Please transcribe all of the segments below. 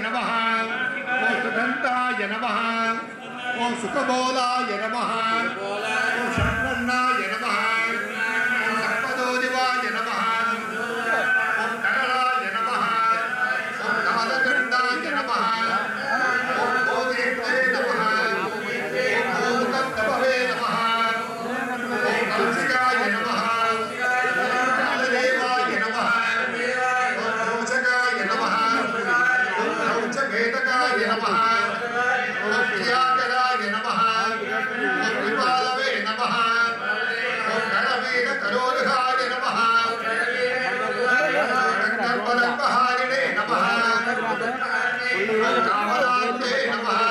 नमः ओम सुगंधाय नमः ओम सुखबोधाय नमः ओम शंकरनाय नमः ओम सर्पदोदिवाय नमः ओम करणाय नमः ओम कालगंधाय नमः ओम बोधित्वे नमः ओम भूतभवे नमः ओम कलशिकाय नमः ओम कालदेवाय नमः ओम रोचकाय नमः ओम रौचभेदकाय नमः ओम प्रियाकराय नमः ओम विपालवे नमः ओम गणवीर करोदहाय नमः गंधर्वदर्पहारिणे नमः ओम कामरान्ते नमः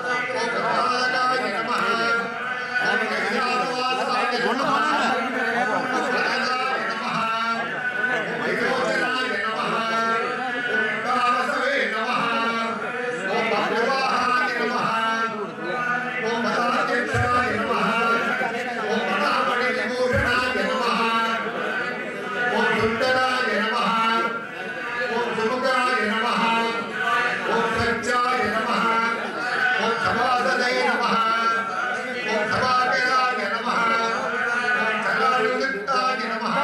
ओम कपालकाय नमः ओम कैलासवासाय नमः ओम वरदाय नमः ओम विरोचनाय नमः ओम कामसवे नमः ओम भद्रवाहाय नमः ओम मदाध्यक्षाय नमः ओम मदामणिविभूषणाय नमः ओम सुन्दराय नमः ओम सुमुखाय नमः ओम सज्जाय नमः ओम सभासदये नमः ओम सभाकराय नमः ओम चलायुक्ताय नमः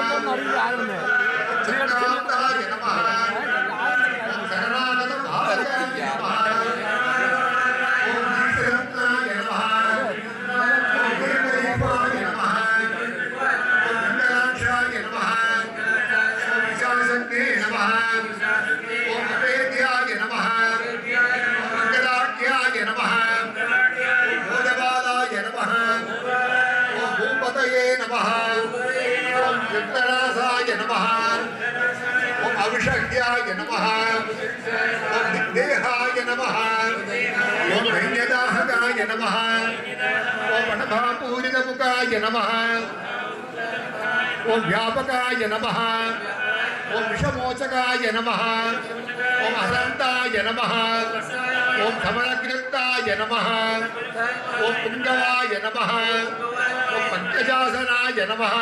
चक्रान्ताय नमः ओम शरणागत भावकाय नमः ओम दीक्षरत्नाय नमः ओम दीर्घदीपाय नमः ओम मंगलाक्षाय नमः ओम विशालसंज्ञे नमः ओम अपेद्याय नमः ओम मंगलाख्याय नमः ओम भोजबालाय नमः ओम भूपतये नमः ओम विघ्ननाशाय नमः ओम अविषह्याय नमः ओम दिग्देहाय नमः ओम दैन्यदाहकाय नमः ओम अनभापूरितमुखाय नमः ओम व्यापकाय नमः ओम विषमोचकाय नमः ओम हरन्ताय नमः ओम कमलकृताय नमः ओम पुंगवाय नमः ओम पंकजासनाय नमः